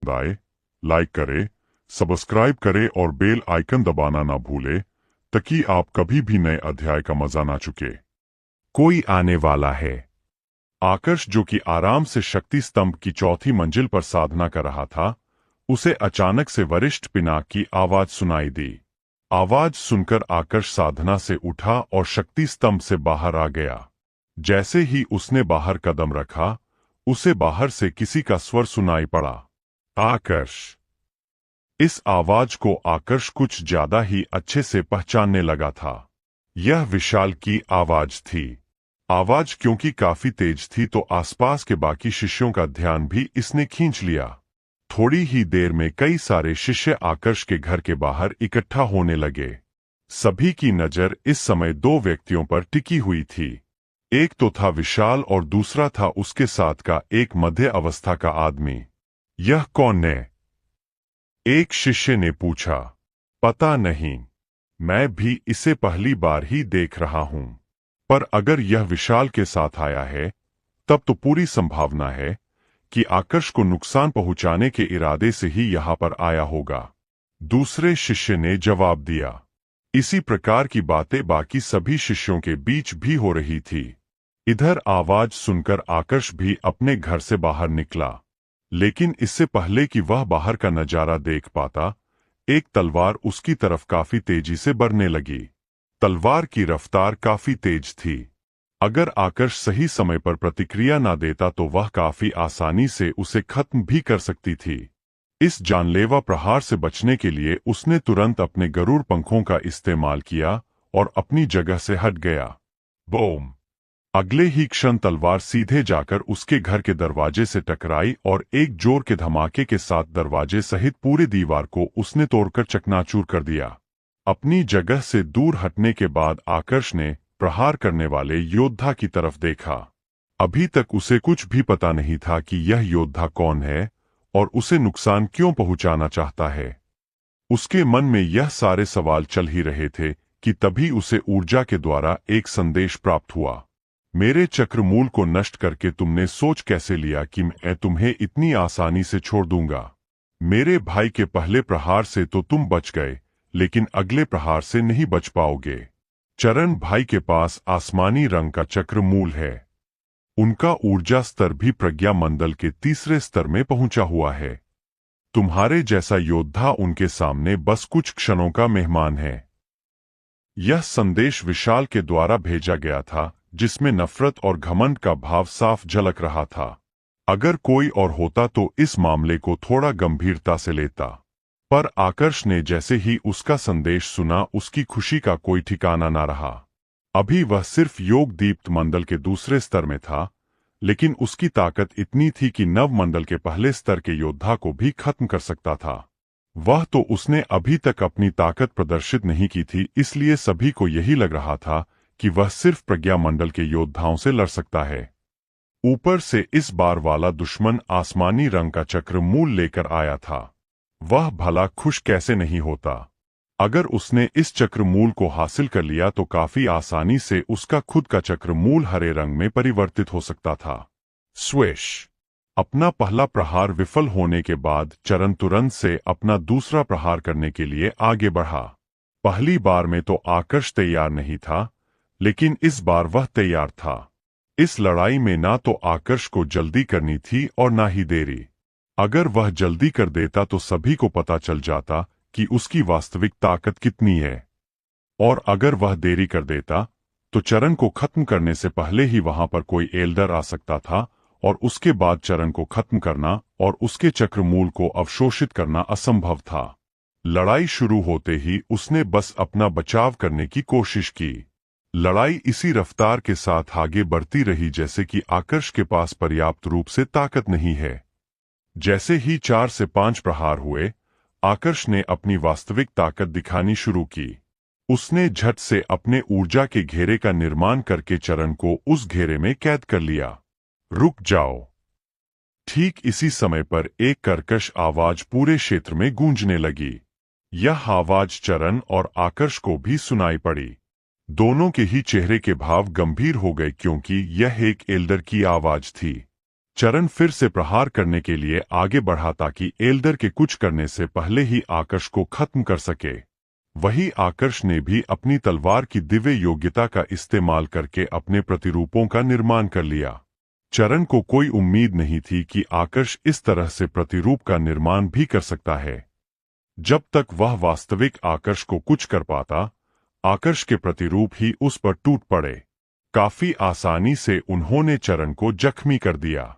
समुदाय लाइक करे, सब्सक्राइब करे और बेल आइकन दबाना ना भूले ताकि आप कभी भी नए अध्याय का मजा ना चुके। कोई आने वाला है। आकर्ष, जो कि आराम से शक्ति स्तंभ की चौथी मंजिल पर साधना कर रहा था, उसे अचानक से वरिष्ठ पिनाक की आवाज सुनाई दी। आवाज सुनकर आकर्ष साधना से उठा और शक्ति स्तंभ से बाहर आ गया। जैसे ही उसने बाहर कदम रखा, उसे बाहर से किसी का स्वर सुनाई पड़ा, आकर्ष। इस आवाज को आकर्ष कुछ ज्यादा ही अच्छे से पहचानने लगा था। यह विशाल की आवाज थी। आवाज क्योंकि काफी तेज थी तो आसपास के बाकी शिष्यों का ध्यान भी इसने खींच लिया। थोड़ी ही देर में कई सारे शिष्य आकर्ष के घर के बाहर इकट्ठा होने लगे। सभी की नजर इस समय दो व्यक्तियों पर टिकी हुई थी। एक तो था विशाल और दूसरा था उसके साथ का एक मध्य अवस्था का आदमी। यह कौन है? एक शिष्य ने पूछा। पता नहीं, मैं भी इसे पहली बार ही देख रहा हूं, पर अगर यह विशाल के साथ आया है तब तो पूरी संभावना है कि आकर्ष को नुकसान पहुंचाने के इरादे से ही यहां पर आया होगा। दूसरे शिष्य ने जवाब दिया। इसी प्रकार की बातें बाकी सभी शिष्यों के बीच भी हो रही थी। इधर आवाज सुनकर आकर्ष भी अपने घर से बाहर निकला, लेकिन इससे पहले कि वह बाहर का नजारा देख पाता, एक तलवार उसकी तरफ काफी तेजी से बढ़ने लगी। तलवार की रफ्तार काफी तेज थी। अगर आकर्ष सही समय पर प्रतिक्रिया न देता तो वह काफी आसानी से उसे खत्म भी कर सकती थी। इस जानलेवा प्रहार से बचने के लिए उसने तुरंत अपने गरुड़ पंखों का इस्तेमाल किया और अपनी जगह से हट गया। बूम! अगले ही क्षण तलवार सीधे जाकर उसके घर के दरवाजे से टकराई और एक जोर के धमाके के साथ दरवाजे सहित पूरी दीवार को उसने तोड़कर चकनाचूर कर दिया। अपनी जगह से दूर हटने के बाद आकर्ष ने प्रहार करने वाले योद्धा की तरफ देखा। अभी तक उसे कुछ भी पता नहीं था कि यह योद्धा कौन है और उसे नुकसान क्यों पहुंचाना चाहता है। उसके मन में यह सारे सवाल चल ही रहे थे कि तभी उसे ऊर्जा के द्वारा एक संदेश प्राप्त हुआ। मेरे चक्रमूल को नष्ट करके तुमने सोच कैसे लिया कि मैं तुम्हें इतनी आसानी से छोड़ दूंगा? मेरे भाई के पहले प्रहार से तो तुम बच गए, लेकिन अगले प्रहार से नहीं बच पाओगे। चरण भाई के पास आसमानी रंग का चक्रमूल है। उनका ऊर्जा स्तर भी प्रज्ञा मंडल के तीसरे स्तर में पहुंचा हुआ है। तुम्हारे जैसा योद्धा उनके सामने बस कुछ क्षणों का मेहमान है। यह संदेश विशाल के द्वारा भेजा गया था, जिसमें नफरत और घमंड का भाव साफ झलक रहा था। अगर कोई और होता तो इस मामले को थोड़ा गंभीरता से लेता, पर आकर्ष ने जैसे ही उसका संदेश सुना उसकी खुशी का कोई ठिकाना न रहा। अभी वह सिर्फ योग दीप्त मंडल के दूसरे स्तर में था, लेकिन उसकी ताकत इतनी थी कि नव मंडल के पहले स्तर के योद्धा को भी खत्म कर सकता था। वह तो उसने अभी तक अपनी ताकत प्रदर्शित नहीं की थी, इसलिए सभी को यही लग रहा था कि वह सिर्फ प्रज्ञा मंडल के योद्धाओं से लड़ सकता है। ऊपर से इस बार वाला दुश्मन आसमानी रंग का चक्रमूल लेकर आया था। वह भला खुश कैसे नहीं होता? अगर उसने इस चक्रमूल को हासिल कर लिया तो काफी आसानी से उसका खुद का चक्रमूल हरे रंग में परिवर्तित हो सकता था। स्विश! अपना पहला प्रहार विफल होने के बाद चरण तुरंत से अपना दूसरा प्रहार करने के लिए आगे बढ़ा। पहली बार में तो आकर्ष तैयार नहीं था, लेकिन इस बार वह तैयार था। इस लड़ाई में ना तो आकर्ष को जल्दी करनी थी और ना ही देरी। अगर वह जल्दी कर देता तो सभी को पता चल जाता कि उसकी वास्तविक ताकत कितनी है, और अगर वह देरी कर देता तो चरण को खत्म करने से पहले ही वहां पर कोई एल्डर आ सकता था और उसके बाद चरण को खत्म करना और उसके चक्रमूल को अवशोषित करना असंभव था। लड़ाई शुरू होते ही उसने बस अपना बचाव करने की कोशिश की। लड़ाई इसी रफ्तार के साथ आगे बढ़ती रही जैसे कि आकर्ष के पास पर्याप्त रूप से ताकत नहीं है। जैसे ही 4 से 5 प्रहार हुए, आकर्ष ने अपनी वास्तविक ताकत दिखानी शुरू की। उसने झट से अपने ऊर्जा के घेरे का निर्माण करके चरण को उस घेरे में कैद कर लिया। रुक जाओ! ठीक इसी समय पर एक कर्कश आवाज पूरे क्षेत्र में गूंजने लगी। यह आवाज चरण और आकर्ष को भी सुनाई पड़ी। दोनों के ही चेहरे के भाव गंभीर हो गए क्योंकि यह एक एल्डर की आवाज थी। चरण फिर से प्रहार करने के लिए आगे बढ़ा ताकि एल्डर के कुछ करने से पहले ही आकर्ष को खत्म कर सके। वही आकर्ष ने भी अपनी तलवार की दिव्य योग्यता का इस्तेमाल करके अपने प्रतिरूपों का निर्माण कर लिया। चरण को कोई उम्मीद नहीं थी कि आकर्ष इस तरह से प्रतिरूप का निर्माण भी कर सकता है। जब तक वह वास्तविक आकर्ष को कुछ कर पाता, आकर्ष के प्रतिरूप ही उस पर टूट पड़े। काफी आसानी से उन्होंने चरण को जख्मी कर दिया।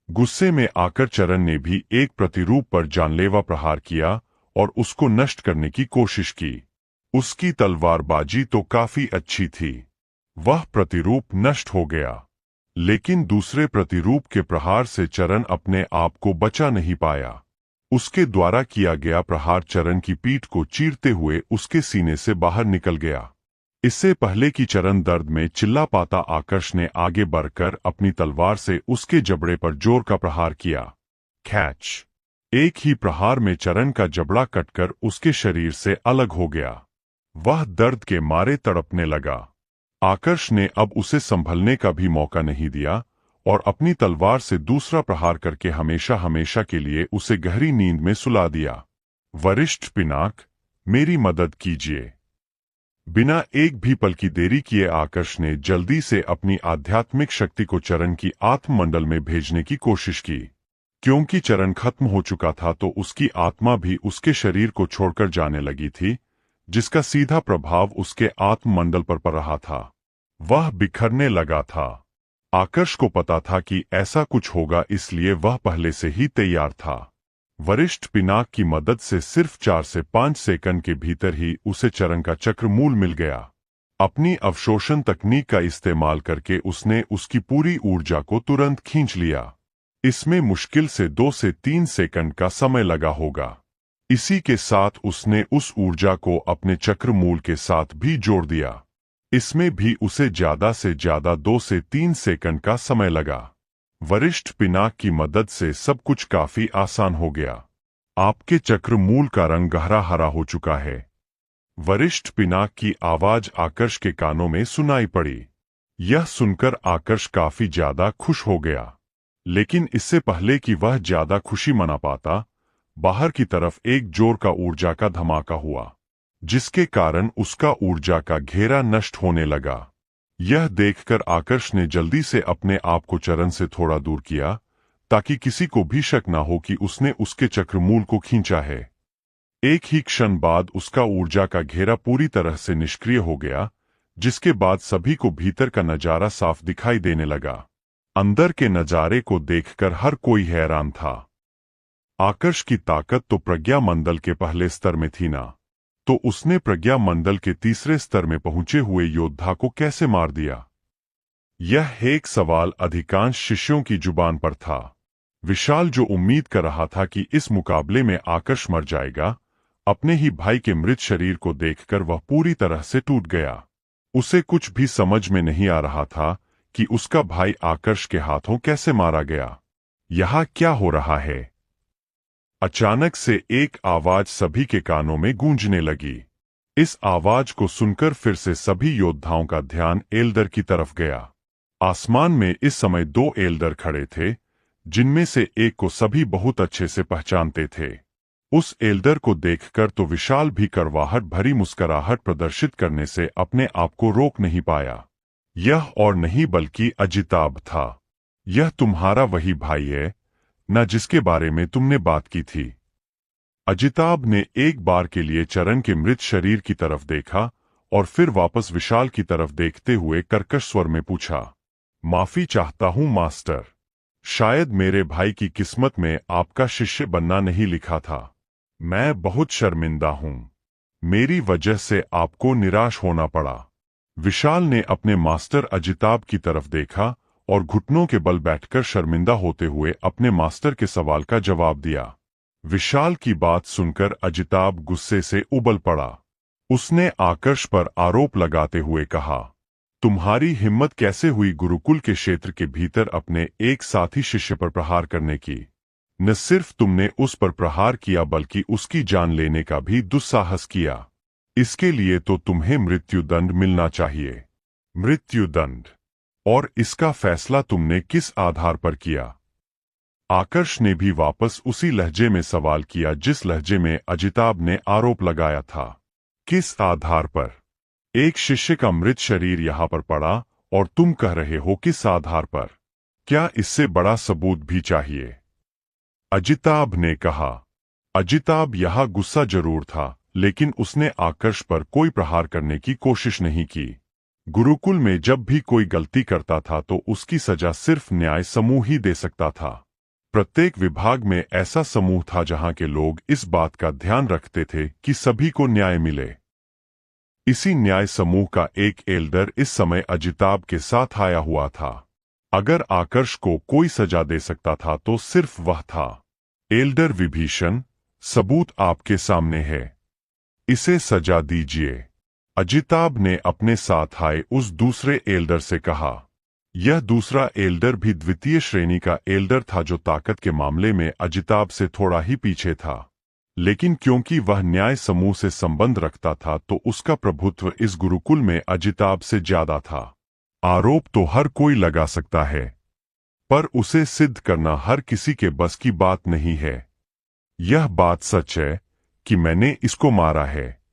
गुस्से में आकर चरण ने भी एक प्रतिरूप पर जानलेवा प्रहार किया और उसको नष्ट करने की कोशिश की। उसकी तलवारबाजी तो काफी अच्छी थी। वह प्रतिरूप नष्ट हो गया, लेकिन दूसरे प्रतिरूप के प्रहार से चरण अपने आप को बचा नहीं पाया। उसके द्वारा किया गया प्रहार चरण की पीठ को चीरते हुए उसके सीने से बाहर निकल गया। इससे पहले कि चरण दर्द में चिल्ला पाता, आकर्ष ने आगे बढ़कर अपनी तलवार से उसके जबड़े पर जोर का प्रहार किया। कैच! एक ही प्रहार में चरण का जबड़ा कटकर उसके शरीर से अलग हो गया। वह दर्द के मारे तड़पने लगा। आकर्ष ने अब उसे संभलने का भी मौका नहीं दिया और अपनी तलवार से दूसरा प्रहार करके हमेशा हमेशा के लिए उसे गहरी नींद में सुला दिया। वरिष्ठ पिनाक, मेरी मदद कीजिए। बिना एक भी पल की देरी किए आकर्ष ने जल्दी से अपनी आध्यात्मिक शक्ति को चरण की आत्ममंडल में भेजने की कोशिश की। क्योंकि चरण खत्म हो चुका था तो उसकी आत्मा भी उसके शरीर को छोड़कर जाने लगी थी, जिसका सीधा प्रभाव उसके आत्ममंडल पर पड़ रहा था। वह बिखरने लगा था। आकर्ष को पता था कि ऐसा कुछ होगा, इसलिए वह पहले से ही तैयार था। वरिष्ठ पिनाक की मदद से सिर्फ 4 से 5 सेकंड के भीतर ही उसे चरण का चक्र मूल मिल गया। अपनी अवशोषण तकनीक का इस्तेमाल करके उसने उसकी पूरी ऊर्जा को तुरंत खींच लिया। इसमें मुश्किल से 2 से 3 सेकंड का समय लगा होगा। इसी के साथ उसने उस ऊर्जा को अपने चक्र मूल के साथ भी जोड़ दिया। इसमें भी उसे ज्यादा से ज्यादा 2 से 3 सेकंड का समय लगा। वरिष्ठ पिनाक की मदद से सब कुछ काफी आसान हो गया। आपके चक्र मूल का रंग गहरा हरा हो चुका है। वरिष्ठ पिनाक की आवाज आकर्ष के कानों में सुनाई पड़ी। यह सुनकर आकर्ष काफी ज्यादा खुश हो गया, लेकिन इससे पहले कि वह ज्यादा खुशी मना पाता, बाहर की तरफ एक जोर का ऊर्जा का धमाका हुआ, जिसके कारण उसका ऊर्जा का घेरा नष्ट होने लगा। यह देखकर आकर्ष ने जल्दी से अपने आप को चरण से थोड़ा दूर किया ताकि किसी को भी शक न हो कि उसने उसके चक्रमूल को खींचा है। एक ही क्षण बाद उसका ऊर्जा का घेरा पूरी तरह से निष्क्रिय हो गया, जिसके बाद सभी को भीतर का नजारा साफ दिखाई देने लगा। अंदर के नजारे को देखकर हर कोई हैरान था। आकर्ष की ताकत तो प्रज्ञा मंडल के पहले स्तर में थी ना, तो उसने प्रज्ञा मंडल के तीसरे स्तर में पहुंचे हुए योद्धा को कैसे मार दिया? यह एक सवाल अधिकांश शिष्यों की जुबान पर था। विशाल, जो उम्मीद कर रहा था कि इस मुकाबले में आकर्ष मर जाएगा, अपने ही भाई के मृत शरीर को देखकर वह पूरी तरह से टूट गया। उसे कुछ भी समझ में नहीं आ रहा था कि उसका भाई आकर्ष के हाथों कैसे मारा गया। यहाँ क्या हो रहा है? अचानक से एक आवाज सभी के कानों में गूंजने लगी। इस आवाज को सुनकर फिर से सभी योद्धाओं का ध्यान एल्डर की तरफ गया। आसमान में इस समय 2 एल्डर खड़े थे, जिनमें से एक को सभी बहुत अच्छे से पहचानते थे। उस एल्डर को देखकर तो विशाल भी करवाहट भरी मुस्कुराहट प्रदर्शित करने से अपने आप को रोक नहीं पाया। यह और नहीं बल्कि अजिताभ था। यह तुम्हारा वही भाई है न जिसके बारे में तुमने बात की थी? अजिताभ ने एक बार के लिए चरण के मृत शरीर की तरफ देखा और फिर वापस विशाल की तरफ देखते हुए कर्कश स्वर में पूछा, माफी चाहता हूं मास्टर, शायद मेरे भाई की किस्मत में आपका शिष्य बनना नहीं लिखा था। मैं बहुत शर्मिंदा हूं। मेरी वजह से आपको निराश होना पड़ा। विशाल ने अपने मास्टर अजिताभ की तरफ देखा और घुटनों के बल बैठकर शर्मिंदा होते हुए अपने मास्टर के सवाल का जवाब दिया। विशाल की बात सुनकर अजिताभ गुस्से से उबल पड़ा। उसने आकर्ष पर आरोप लगाते हुए कहा, तुम्हारी हिम्मत कैसे हुई गुरुकुल के क्षेत्र के भीतर अपने एक साथी शिष्य पर प्रहार करने की? न सिर्फ तुमने उस पर प्रहार किया बल्कि उसकी जान लेने का भी दुस्साहस किया। इसके लिए तो तुम्हें मृत्युदंड मिलना चाहिए। मृत्युदंड? और इसका फैसला तुमने किस आधार पर किया? आकर्ष ने भी वापस उसी लहजे में सवाल किया जिस लहजे में अजिताभ ने आरोप लगाया था। किस आधार पर? एक शिष्य का मृत शरीर यहां पर पड़ा और तुम कह रहे हो किस आधार पर? क्या इससे बड़ा सबूत भी चाहिए? अजिताभ ने कहा। अजिताभ यहां गुस्सा जरूर था, लेकिन उसने आकर्ष पर कोई प्रहार करने की कोशिश नहीं की। गुरुकुल में जब भी कोई गलती करता था तो उसकी सजा सिर्फ न्याय समूह ही दे सकता था। प्रत्येक विभाग में ऐसा समूह था जहां के लोग इस बात का ध्यान रखते थे कि सभी को न्याय मिले। इसी न्याय समूह का एक एल्डर इस समय अजिताभ के साथ आया हुआ था। अगर आकर्ष को कोई सजा दे सकता था तो सिर्फ वह था। एल्डर विभीषण, सबूत आपके सामने है, इसे सजा दीजिए। अजिताभ ने अपने साथ आए उस दूसरे एल्डर से कहा। यह दूसरा एल्डर भी द्वितीय श्रेणी का एल्डर था जो ताकत के मामले में अजिताभ से थोड़ा ही पीछे था, लेकिन क्योंकि वह न्याय समूह से संबंध रखता था तो उसका प्रभुत्व इस गुरुकुल में अजिताभ से ज्यादा था। आरोप तो हर कोई लगा सकता है, पर उसे सिद्ध करना हर किसी के बस की बात नहीं है। यह बात सच है कि मैंने इसको मारा है,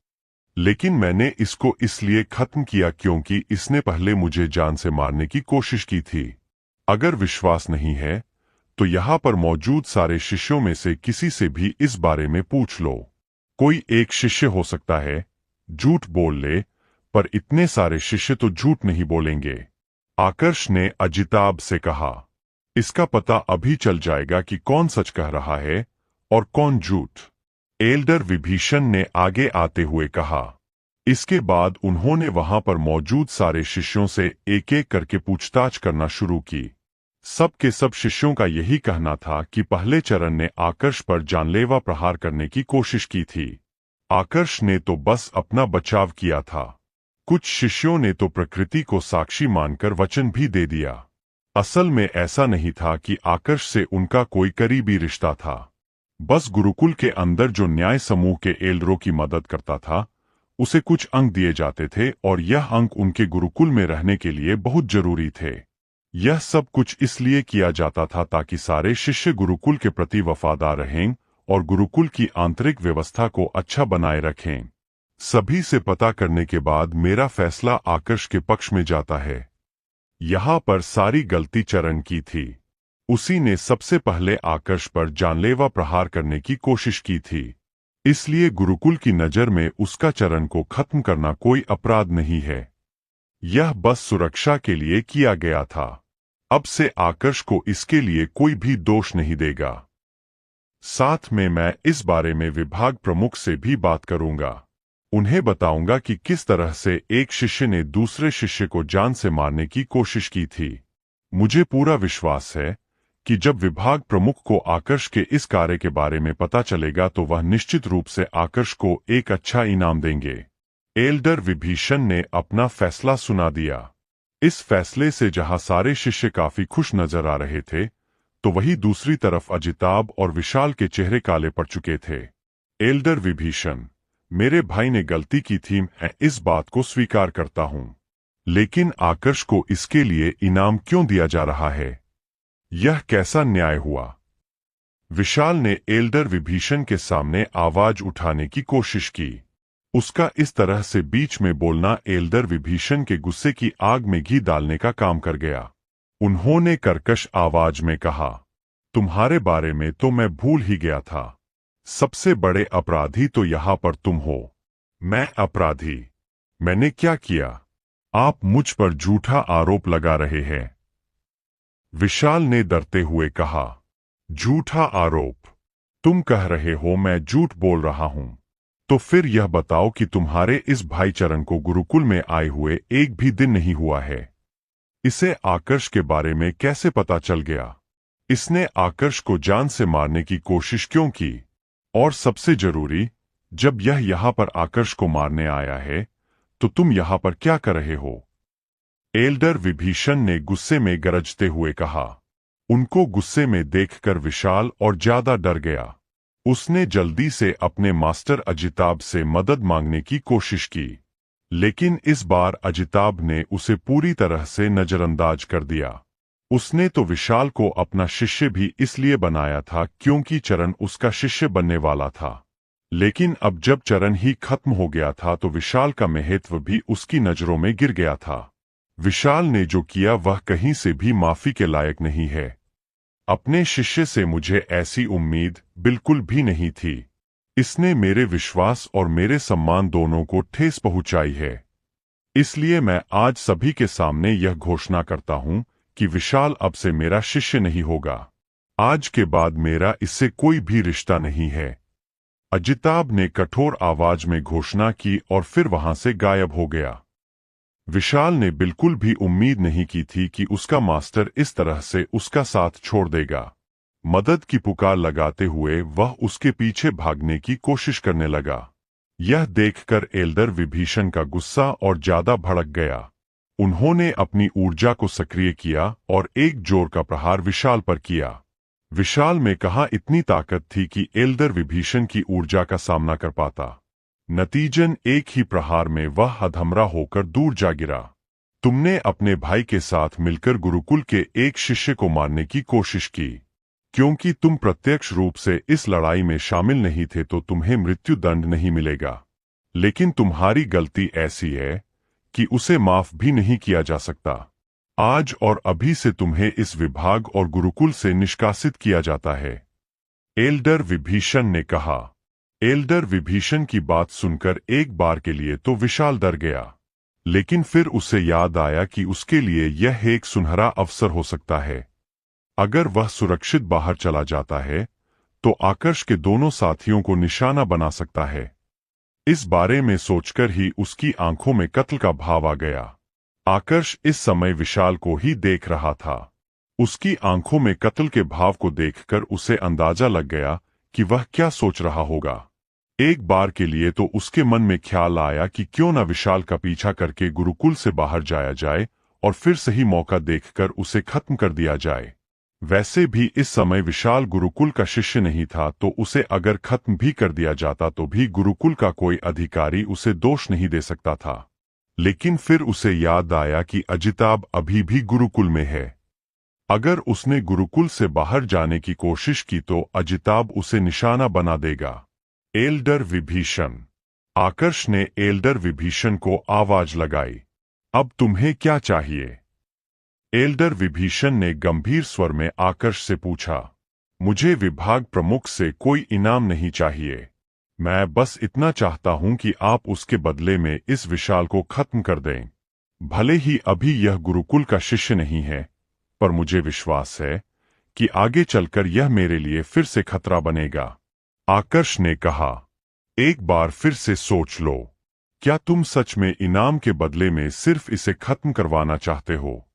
लेकिन मैंने इसको इसलिए खत्म किया क्योंकि इसने पहले मुझे जान से मारने की कोशिश की थी। अगर विश्वास नहीं है तो यहाँ पर मौजूद सारे शिष्यों में से किसी से भी इस बारे में पूछ लो। कोई एक शिष्य हो सकता है झूठ बोल ले, पर इतने सारे शिष्य तो झूठ नहीं बोलेंगे। आकर्ष ने अजिताभ से कहा। इसका पता अभी चल जाएगा कि कौन सच कह रहा है और कौन झूठ। एल्डर विभीषण ने आगे आते हुए कहा। इसके बाद उन्होंने वहां पर मौजूद सारे शिष्यों से एक एक करके पूछताछ करना शुरू की। सब के सब शिष्यों का यही कहना था कि पहले चरण ने आकर्ष पर जानलेवा प्रहार करने की कोशिश की थी। आकर्ष ने तो बस अपना बचाव किया था। कुछ शिष्यों ने तो प्रकृति को साक्षी मानकर वचन भी दे दिया। असल में ऐसा नहीं था कि आकर्ष से उनका कोई करीबी रिश्ता था। बस गुरुकुल के अंदर जो न्याय समूह के एल्डरों की मदद करता था उसे कुछ अंक दिए जाते थे और यह अंक उनके गुरुकुल में रहने के लिए बहुत जरूरी थे। यह सब कुछ इसलिए किया जाता था ताकि सारे शिष्य गुरुकुल के प्रति वफादार रहें और गुरुकुल की आंतरिक व्यवस्था को अच्छा बनाए रखें। सभी से पता करने के बाद मेरा फैसला आकर्ष के पक्ष में जाता है। यहाँ पर सारी गलती चरण की थी। उसी ने सबसे पहले आकर्ष पर जानलेवा प्रहार करने की कोशिश की थी, इसलिए गुरुकुल की नजर में उसका चरण को खत्म करना कोई अपराध नहीं है। यह बस सुरक्षा के लिए किया गया था। अब से आकर्ष को इसके लिए कोई भी दोष नहीं देगा। साथ में मैं इस बारे में विभाग प्रमुख से भी बात करूंगा। उन्हें बताऊंगा कि किस तरह से एक शिष्य ने दूसरे शिष्य को जान से मारने की कोशिश की थी। मुझे पूरा विश्वास है कि जब विभाग प्रमुख को आकर्ष के इस कार्य के बारे में पता चलेगा तो वह निश्चित रूप से आकर्ष को एक अच्छा इनाम देंगे। एल्डर विभीषण ने अपना फैसला सुना दिया। इस फैसले से जहां सारे शिष्य काफी खुश नजर आ रहे थे, तो वही दूसरी तरफ अजिताभ और विशाल के चेहरे काले पड़ चुके थे। एल्डर विभीषण, मेरे भाई ने गलती की थी, मैं इस बात को स्वीकार करता हूं, लेकिन आकर्ष को इसके लिए इनाम क्यों दिया जा रहा है? यह कैसा न्याय हुआ? विशाल ने एल्डर विभीषण के सामने आवाज उठाने की कोशिश की। उसका इस तरह से बीच में बोलना एल्डर विभीषण के गुस्से की आग में घी डालने का काम कर गया। उन्होंने कर्कश आवाज में कहा, तुम्हारे बारे में तो मैं भूल ही गया था। सबसे बड़े अपराधी तो यहां पर तुम हो। मैं अपराधी? मैंने क्या किया? आप मुझ पर झूठा आरोप लगा रहे हैं। विशाल ने डरते हुए कहा। झूठा आरोप? तुम कह रहे हो मैं झूठ बोल रहा हूं? तो फिर यह बताओ कि तुम्हारे इस भाई चरण को गुरुकुल में आए हुए एक भी दिन नहीं हुआ है। इसे आकर्ष के बारे में कैसे पता चल गया? इसने आकर्ष को जान से मारने की कोशिश क्यों की? और सबसे जरूरी, जब यह यहाँ पर आकर्ष को मारने आया है तो तुम यहाँ पर क्या कर रहे हो? एल्डर विभीषण ने गुस्से में गरजते हुए कहा। उनको गुस्से में देखकर विशाल और ज्यादा डर गया। उसने जल्दी से अपने मास्टर अजिताभ से मदद मांगने की कोशिश की, लेकिन इस बार अजिताभ ने उसे पूरी तरह से नजरअंदाज कर दिया। उसने तो विशाल को अपना शिष्य भी इसलिए बनाया था क्योंकि चरण उसका शिष्य बनने वाला था। लेकिन अब जब चरण ही खत्म हो गया था तो विशाल का महत्व भी उसकी नजरों में गिर गया था। विशाल ने जो किया वह कहीं से भी माफी के लायक नहीं है। अपने शिष्य से मुझे ऐसी उम्मीद बिल्कुल भी नहीं थी। इसने मेरे विश्वास और मेरे सम्मान दोनों को ठेस पहुंचाई है। इसलिए मैं आज सभी के सामने यह घोषणा करता हूं कि विशाल अब से मेरा शिष्य नहीं होगा। आज के बाद मेरा इससे कोई भी रिश्ता नहीं है। अजिताभ ने कठोर आवाज में घोषणा की और फिर वहां से गायब हो गया। विशाल ने बिल्कुल भी उम्मीद नहीं की थी कि उसका मास्टर इस तरह से उसका साथ छोड़ देगा। मदद की पुकार लगाते हुए वह उसके पीछे भागने की कोशिश करने लगा। यह देखकर एल्डर विभीषण का गुस्सा और ज्यादा भड़क गया। उन्होंने अपनी ऊर्जा को सक्रिय किया और एक जोर का प्रहार विशाल पर किया। विशाल में कहाँ इतनी ताकत थी कि एल्डर विभीषण की ऊर्जा का सामना कर पाता। नतीजन एक ही प्रहार में वह अधमरा होकर दूर जा गिरा। तुमने अपने भाई के साथ मिलकर गुरुकुल के एक शिष्य को मारने की कोशिश की। क्योंकि तुम प्रत्यक्ष रूप से इस लड़ाई में शामिल नहीं थे तो तुम्हें मृत्यु दंड नहीं मिलेगा। लेकिन तुम्हारी गलती ऐसी है कि उसे माफ भी नहीं किया जा सकता। आज और अभी से तुम्हें इस विभाग और गुरुकुल से निष्कासित किया जाता है। एल्डर विभीषण ने कहा। एल्डर विभीषण की बात सुनकर एक बार के लिए तो विशाल डर गया, लेकिन फिर उसे याद आया कि उसके लिए यह एक सुनहरा अवसर हो सकता है। अगर वह सुरक्षित बाहर चला जाता है तो आकर्ष के दोनों साथियों को निशाना बना सकता है। इस बारे में सोचकर ही उसकी आंखों में कत्ल का भाव आ गया। आकर्ष इस समय विशाल को ही देख रहा था। उसकी आंखों में कत्ल के भाव को देखकर उसे अंदाजा लग गया कि वह क्या सोच रहा होगा। एक बार के लिए तो उसके मन में ख्याल आया कि क्यों न विशाल का पीछा करके गुरुकुल से बाहर जाया जाए और फिर सही मौका देखकर उसे खत्म कर दिया जाए। वैसे भी इस समय विशाल गुरुकुल का शिष्य नहीं था, तो उसे अगर खत्म भी कर दिया जाता तो भी गुरुकुल का कोई अधिकारी उसे दोष नहीं दे सकता था। लेकिन फिर उसे याद आया कि अजिताभ अभी भी गुरुकुल में है। अगर उसने गुरुकुल से बाहर जाने की कोशिश की तो अजिताभ उसे निशाना बना देगा। एल्डर विभीषण। आकर्ष ने एल्डर विभीषण को आवाज लगाई। अब तुम्हें क्या चाहिए? एल्डर विभीषण ने गंभीर स्वर में आकर्ष से पूछा। मुझे विभाग प्रमुख से कोई इनाम नहीं चाहिए। मैं बस इतना चाहता हूं कि आप उसके बदले में इस विशाल को खत्म कर दें। भले ही अभी यह गुरुकुल का शिष्य नहीं है, पर मुझे विश्वास है कि आगे चलकर यह मेरे लिए फिर से खतरा बनेगा। आकर्ष ने कहा। एक बार फिर से सोच लो। क्या तुम सच में इनाम के बदले में सिर्फ इसे खत्म करवाना चाहते हो?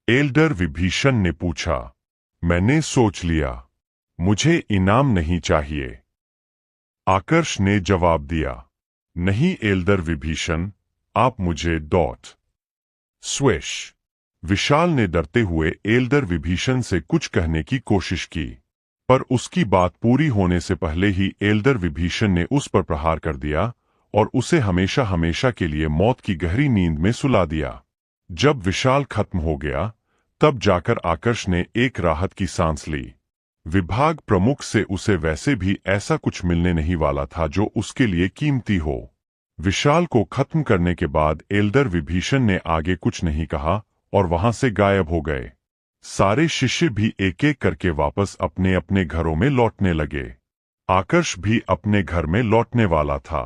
एल्डर विभीषण ने पूछा। मैंने सोच लिया। मुझे इनाम नहीं चाहिए। आकर्ष ने जवाब दिया। नहीं एल्डर विभीषण, आप मुझे स्विश। विशाल ने डरते हुए एल्डर विभीषण से कुछ कहने की कोशिश की, पर उसकी बात पूरी होने से पहले ही एल्डर विभीषण ने उस पर प्रहार कर दिया और उसे हमेशा हमेशा के लिए मौत की गहरी नींद में सुला दिया। जब विशाल खत्म हो गया तब जाकर आकर्ष ने एक राहत की सांस ली। विभाग प्रमुख से उसे वैसे भी ऐसा कुछ मिलने नहीं वाला था जो उसके लिए कीमती हो। विशाल को खत्म करने के बाद एल्डर विभीषण ने आगे कुछ नहीं कहा और वहां से गायब हो गए। सारे शिष्य भी एक एक करके वापस अपने अपने घरों में लौटने लगे। आकर्ष भी अपने घर में लौटने वाला था,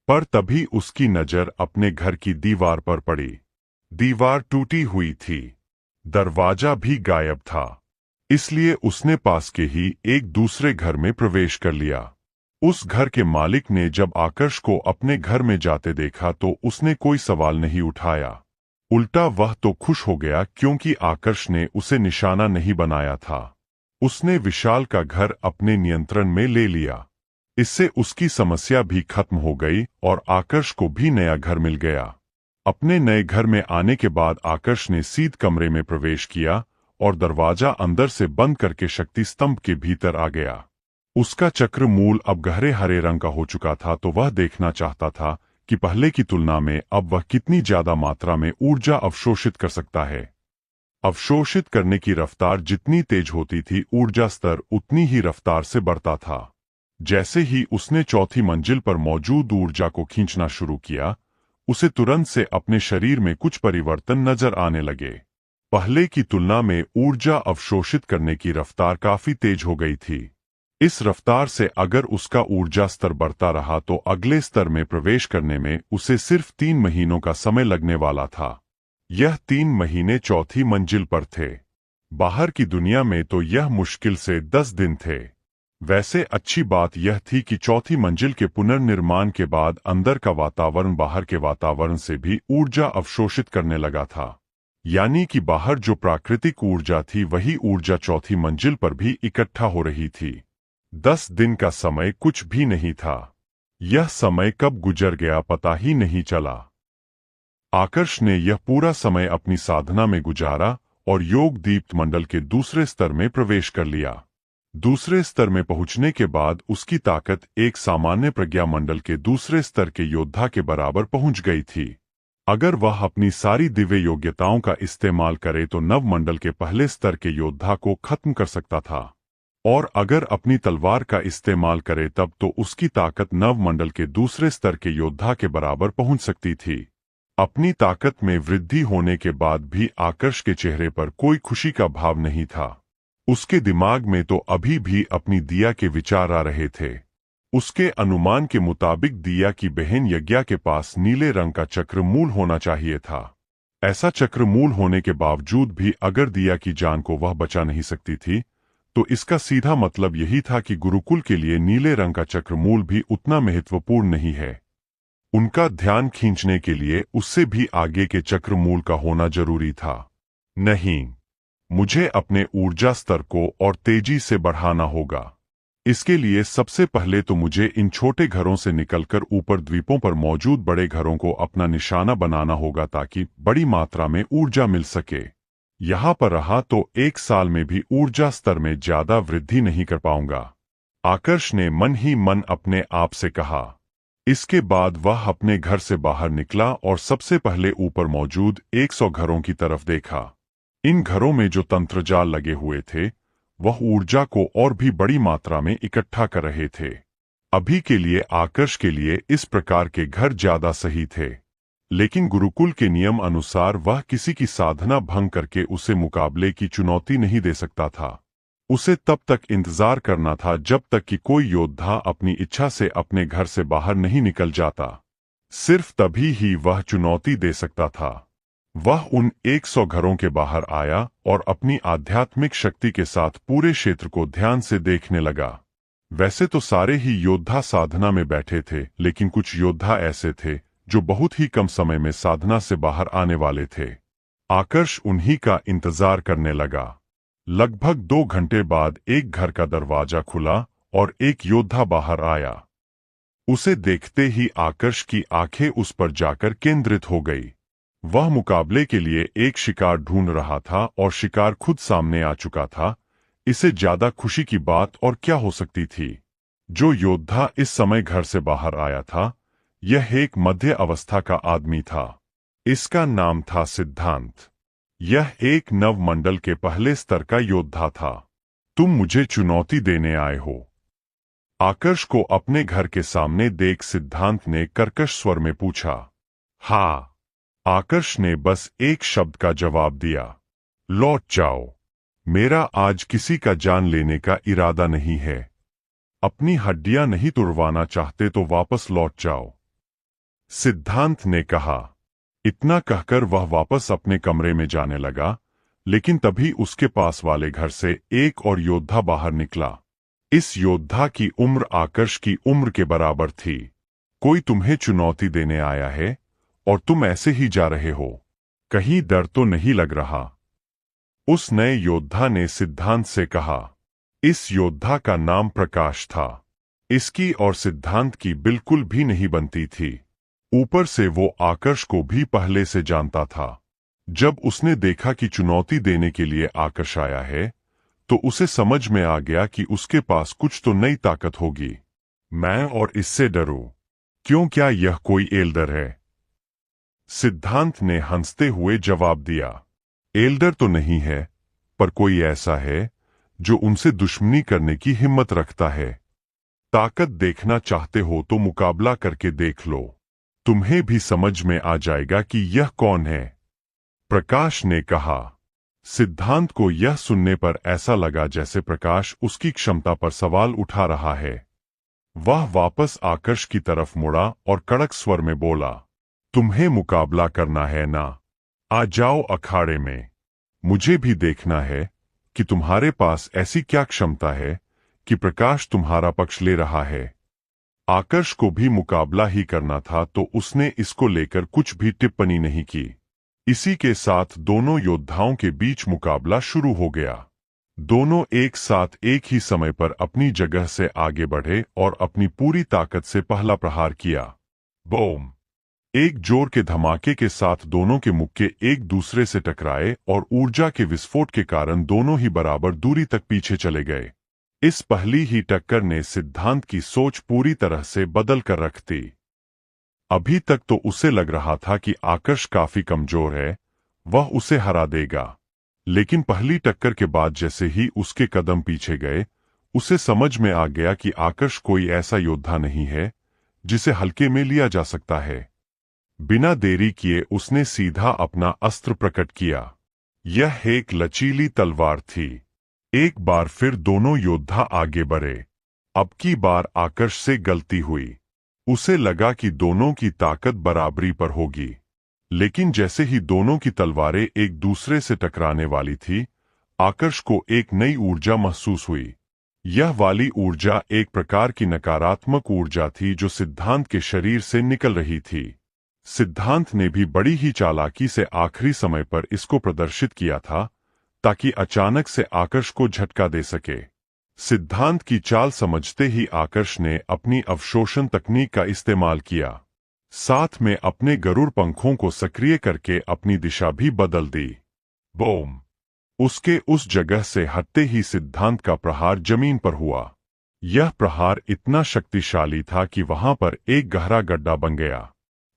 पर तभी उसकी नजर अपने घर की दीवार पर पड़ी। दीवार टूटी हुई थी, दरवाजा भी गायब था, इसलिए उसने पास के ही एक दूसरे घर में प्रवेश कर लिया। उस घर के मालिक ने जब आकर्ष को अपने घर में जाते देखा तो उसने कोई सवाल नहीं उठाया। उल्टा वह तो खुश हो गया क्योंकि आकर्ष ने उसे निशाना नहीं बनाया था। उसने विशाल का घर अपने नियंत्रण में ले लिया। इससे उसकी समस्या भी खत्म हो गई और आकर्ष को भी नया घर मिल गया। अपने नए घर में आने के बाद आकर्ष ने सीध कमरे में प्रवेश किया और दरवाजा अंदर से बंद करके शक्ति स्तंभ के भीतर आ गया। उसका चक्र मूल अब गहरे हरे रंग का हो चुका था, तो वह देखना चाहता था कि पहले की तुलना में अब वह कितनी ज्यादा मात्रा में ऊर्जा अवशोषित कर सकता है। अवशोषित करने की रफ्तार जितनी तेज होती थी, ऊर्जा स्तर उतनी ही रफ्तार से बढ़ता था। जैसे ही उसने चौथी मंजिल पर मौजूद ऊर्जा को खींचना शुरू किया, उसे तुरंत से अपने शरीर में कुछ परिवर्तन नजर आने लगे। पहले की तुलना में ऊर्जा अवशोषित करने की रफ्तार काफी तेज हो गई थी। इस रफ्तार से अगर उसका ऊर्जा स्तर बढ़ता रहा तो अगले स्तर में प्रवेश करने में उसे सिर्फ 3 महीनों का समय लगने वाला था। यह 3 महीने चौथी मंजिल पर थे। बाहर की दुनिया में तो यह मुश्किल से 10 दिन थे। वैसे अच्छी बात यह थी कि चौथी मंजिल के पुनर्निर्माण के बाद अंदर का वातावरण बाहर के वातावरण से भी ऊर्जा अवशोषित करने लगा था। यानी कि बाहर जो प्राकृतिक ऊर्जा थी वही ऊर्जा चौथी मंजिल पर भी इकट्ठा हो रही थी। 10 दिन का समय कुछ भी नहीं था। यह समय कब गुजर गया पता ही नहीं चला। आकर्ष ने यह पूरा समय अपनी साधना में गुजारा और योग दीप्त मंडल के दूसरे स्तर में प्रवेश कर लिया। दूसरे स्तर में पहुंचने के बाद उसकी ताकत एक सामान्य प्रज्ञा मंडल के दूसरे स्तर के योद्धा के बराबर पहुंच गई थी। अगर वह अपनी सारी दिव्य योग्यताओं का इस्तेमाल करे तो नव मंडल के पहले स्तर के योद्धा को खत्म कर सकता था, और अगर अपनी तलवार का इस्तेमाल करे तब तो उसकी ताकत नव मंडल के दूसरे स्तर के योद्धा के बराबर पहुंच सकती थी। अपनी ताकत में वृद्धि होने के बाद भी आकर्ष के चेहरे पर कोई खुशी का भाव नहीं था। उसके दिमाग में तो अभी भी अपनी दिया के विचार आ रहे थे। उसके अनुमान के मुताबिक दिया की बहन यज्ञा के पास नीले रंग का चक्रमूल होना चाहिए था। ऐसा चक्रमूल होने के बावजूद भी अगर दिया की जान को वह बचा नहीं सकती थी, तो इसका सीधा मतलब यही था कि गुरुकुल के लिए नीले रंग का चक्रमूल भी उतना महत्वपूर्ण नहीं है। उनका ध्यान खींचने के लिए उससे भी आगे के चक्रमूल का होना जरूरी था। नहीं, मुझे अपने ऊर्जा स्तर को और तेजी से बढ़ाना होगा। इसके लिए सबसे पहले तो मुझे इन छोटे घरों से निकलकर ऊपर द्वीपों पर मौजूद बड़े घरों को अपना निशाना बनाना होगा ताकि बड़ी मात्रा में ऊर्जा मिल सके। यहाँ पर रहा तो 1 साल में भी ऊर्जा स्तर में ज्यादा वृद्धि नहीं कर पाऊंगा, आकर्ष ने मन ही मन अपने आप से कहा। इसके बाद वह अपने घर से बाहर निकला और सबसे पहले ऊपर मौजूद 100 घरों की तरफ देखा। इन घरों में जो तंत्रजाल लगे हुए थे वह ऊर्जा को और भी बड़ी मात्रा में इकट्ठा कर रहे थे। अभी के लिए आकर्ष के लिए इस प्रकार के घर ज्यादा सही थे, लेकिन गुरुकुल के नियम अनुसार वह किसी की साधना भंग करके उसे मुकाबले की चुनौती नहीं दे सकता था। उसे तब तक इंतजार करना था जब तक कि कोई योद्धा अपनी इच्छा से अपने घर से बाहर नहीं निकल जाता। सिर्फ तभी ही वह चुनौती दे सकता था। वह उन 100 घरों के बाहर आया और अपनी आध्यात्मिक शक्ति के साथ पूरे क्षेत्र को ध्यान से देखने लगा। वैसे तो सारे ही योद्धा साधना में बैठे थे, लेकिन कुछ योद्धा ऐसे थे जो बहुत ही कम समय में साधना से बाहर आने वाले थे। आकर्ष उन्हीं का इंतजार करने लगा। लगभग 2 घंटे बाद एक घर का दरवाजा खुला और एक योद्धा बाहर आया। उसे देखते ही आकर्ष की आंखें उस पर जाकर केंद्रित हो गई। वह मुकाबले के लिए एक शिकार ढूंढ रहा था और शिकार खुद सामने आ चुका था। इसे ज्यादा खुशी की बात और क्या हो सकती थी। जो योद्धा इस समय घर से बाहर आया था, यह एक मध्य अवस्था का आदमी था। इसका नाम था सिद्धांत। यह एक नव मंडल के पहले स्तर का योद्धा था। तुम मुझे चुनौती देने आए हो? आकर्ष को अपने घर के सामने देख सिद्धांत ने कर्कश स्वर में पूछा। हाँ, आकर्ष ने बस एक शब्द का जवाब दिया, लौट जाओ। मेरा आज किसी का जान लेने का इरादा नहीं है। अपनी हड्डियां नहीं तुड़वाना चाहते तो वापस लौट जाओ, सिद्धांत ने कहा। इतना कहकर वह वापस अपने कमरे में जाने लगा, लेकिन तभी उसके पास वाले घर से एक और योद्धा बाहर निकला। इस योद्धा की उम्र आकर्ष की उम्र के बराबर थी। कोई तुम्हें चुनौती देने आया है और तुम ऐसे ही जा रहे हो, कहीं डर तो नहीं लग रहा? उस नए योद्धा ने सिद्धांत से कहा। इस योद्धा का नाम प्रकाश था। इसकी और सिद्धांत की बिल्कुल भी नहीं बनती थी। ऊपर से वो आकर्ष को भी पहले से जानता था। जब उसने देखा कि चुनौती देने के लिए आकर्ष आया है, तो उसे समझ में आ गया कि उसके पास कुछ तो नई ताकत होगी। मैं और इससे डरूं? क्यों, क्या यह कोई एल्डर है? सिद्धांत ने हंसते हुए जवाब दिया, एल्डर तो नहीं है, पर कोई ऐसा है जो उनसे दुश्मनी करने की हिम्मत रखता है। ताकत देखना चाहते हो तो मुकाबला करके देख लो, तुम्हें भी समझ में आ जाएगा कि यह कौन है, प्रकाश ने कहा। सिद्धांत को यह सुनने पर ऐसा लगा जैसे प्रकाश उसकी क्षमता पर सवाल उठा रहा है। वह वापस आकर्ष की तरफ मुड़ा और कड़क स्वर में बोला, तुम्हें मुकाबला करना है ना? आ जाओ अखाड़े में। मुझे भी देखना है कि तुम्हारे पास ऐसी क्या क्षमता है कि प्रकाश तुम्हारा पक्ष ले रहा है। आकर्ष को भी मुकाबला ही करना था तो उसने इसको लेकर कुछ भी टिप्पणी नहीं की। इसी के साथ दोनों योद्धाओं के बीच मुकाबला शुरू हो गया। दोनों एक साथ एक ही समय पर अपनी जगह से आगे बढ़े और अपनी पूरी ताकत से पहला प्रहार किया। बूम! एक जोर के धमाके के साथ दोनों के मुक्के एक दूसरे से टकराए और ऊर्जा के विस्फोट के कारण दोनों ही बराबर दूरी तक पीछे चले गए। इस पहली ही टक्कर ने सिद्धांत की सोच पूरी तरह से बदल कर रख दी। अभी तक तो उसे लग रहा था कि आकर्ष काफी कमजोर है, वह उसे हरा देगा। लेकिन पहली टक्कर के बाद जैसे ही उसके कदम पीछे गए, उसे समझ में आ गया कि आकर्ष कोई ऐसा योद्धा नहीं है जिसे हल्के में लिया जा सकता है। बिना देरी किए उसने सीधा अपना अस्त्र प्रकट किया। यह एक लचीली तलवार थी। एक बार फिर दोनों योद्धा आगे बढ़े। अब की बार आकर्ष से गलती हुई। उसे लगा कि दोनों की ताकत बराबरी पर होगी, लेकिन जैसे ही दोनों की तलवारें एक दूसरे से टकराने वाली थी, आकर्ष को एक नई ऊर्जा महसूस हुई। यह वाली ऊर्जा एक प्रकार की नकारात्मक ऊर्जा थी जो सिद्धांत के शरीर से निकल रही थी। सिद्धांत ने भी बड़ी ही चालाकी से आखिरी समय पर इसको प्रदर्शित किया था ताकि अचानक से आकर्ष को झटका दे सके। सिद्धांत की चाल समझते ही आकर्ष ने अपनी अवशोषण तकनीक का इस्तेमाल किया। साथ में अपने गरुड़ पंखों को सक्रिय करके अपनी दिशा भी बदल दी। बूम! उसके उस जगह से हटते ही सिद्धांत का प्रहार जमीन पर हुआ। यह प्रहार इतना शक्तिशाली था कि वहां पर एक गहरा गड्ढा बन गया।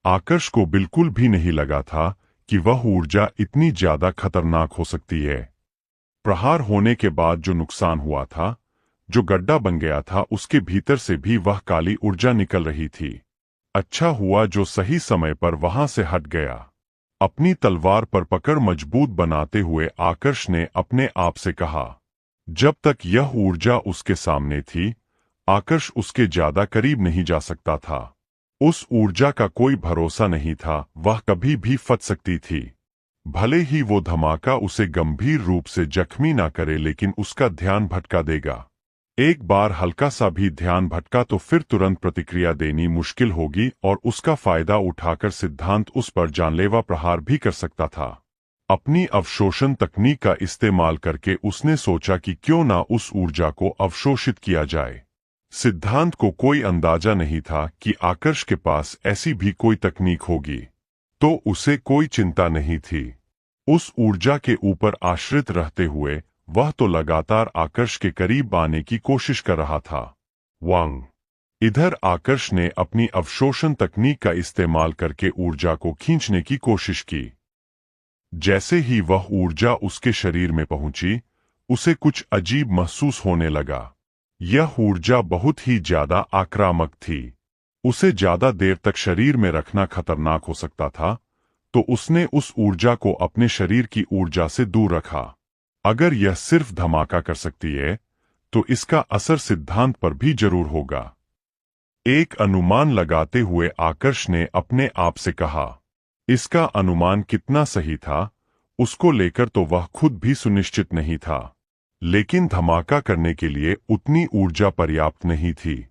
आकर्ष को बिल्कुल भी नहीं लगा था कि वह ऊर्जा इतनी ज्यादा खतरनाक हो सकती है। प्रहार होने के बाद जो नुकसान हुआ था, जो गड्ढा बन गया था, उसके भीतर से भी वह काली ऊर्जा निकल रही थी। अच्छा हुआ जो सही समय पर वहां से हट गया। अपनी तलवार पर पकड़ मजबूत बनाते हुए आकर्ष ने अपने आप से कहा। जब तक यह ऊर्जा उसके सामने थी, आकर्ष उसके ज्यादा करीब नहीं जा सकता था। उस ऊर्जा का कोई भरोसा नहीं था, वह कभी भी फट सकती थी। भले ही वो धमाका उसे गंभीर रूप से जख्मी ना करे, लेकिन उसका ध्यान भटका देगा। एक बार हल्का सा भी ध्यान भटका तो फिर तुरंत प्रतिक्रिया देनी मुश्किल होगी और उसका फायदा उठाकर सिद्धांत उस पर जानलेवा प्रहार भी कर सकता था। अपनी अवशोषण तकनीक का इस्तेमाल करके उसने सोचा कि क्यों ना उस ऊर्जा को अवशोषित किया जाए। सिद्धांत को कोई अंदाजा नहीं था कि आकर्ष के पास ऐसी भी कोई तकनीक होगी, तो उसे कोई चिंता नहीं थी। उस ऊर्जा के ऊपर आश्रित रहते हुए वह तो लगातार आकर्ष के करीब आने की कोशिश कर रहा था। वांग! इधर आकर्ष ने अपनी अवशोषण तकनीक का इस्तेमाल करके ऊर्जा को खींचने की कोशिश की। जैसे ही वह ऊर्जा उसके शरीर में पहुंची, उसे कुछ अजीब महसूस होने लगा। यह ऊर्जा बहुत ही ज्यादा आक्रामक थी। उसे ज्यादा देर तक शरीर में रखना खतरनाक हो सकता था, तो उसने उस ऊर्जा को अपने शरीर की ऊर्जा से दूर रखा। अगर यह सिर्फ धमाका कर सकती है, तो इसका असर सिद्धांत पर भी जरूर होगा। एक अनुमान लगाते हुए आकर्ष ने अपने आप से कहा। इसका अनुमान कितना सही था, उसको लेकर तो वह खुद भी सुनिश्चित नहीं था, लेकिन धमाका करने के लिए उतनी ऊर्जा पर्याप्त नहीं थी।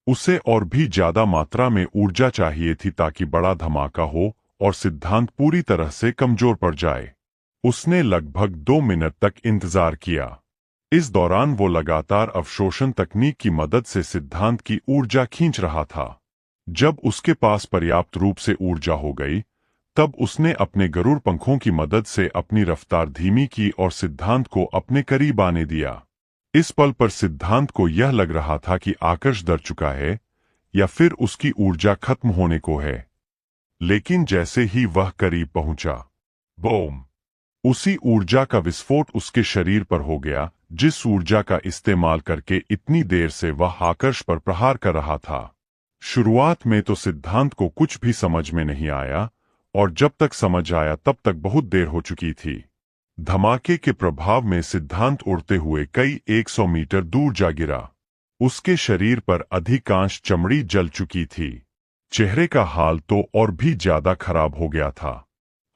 उसे और भी ज्यादा मात्रा में ऊर्जा चाहिए थी ताकि बड़ा धमाका हो और सिद्धांत पूरी तरह से कमजोर पड़ जाए। उसने लगभग 2 मिनट तक इंतजार किया। इस दौरान वो लगातार अवशोषण तकनीक की मदद से सिद्धांत की ऊर्जा खींच रहा था। जब उसके पास पर्याप्त रूप से ऊर्जा हो गई, तब उसने अपने गरुड़ पंखों की मदद से अपनी रफ्तार धीमी की और सिद्धांत को अपने करीब आने दिया। इस पल पर सिद्धांत को यह लग रहा था कि आकर्ष डर चुका है, या फिर उसकी ऊर्जा खत्म होने को है। लेकिन जैसे ही वह करीब पहुंचा, बूम! उसी ऊर्जा का विस्फोट उसके शरीर पर हो गया, जिस ऊर्जा का इस्तेमाल करके इतनी देर से वह आकर्ष पर प्रहार कर रहा था। शुरुआत में तो सिद्धांत को कुछ भी समझ में नहीं आया, और जब तक समझ आया तब तक बहुत देर हो चुकी थी। धमाके के प्रभाव में सिद्धांत उड़ते हुए कई 100 मीटर दूर जा गिरा। उसके शरीर पर अधिकांश चमड़ी जल चुकी थी। चेहरे का हाल तो और भी ज्यादा खराब हो गया था।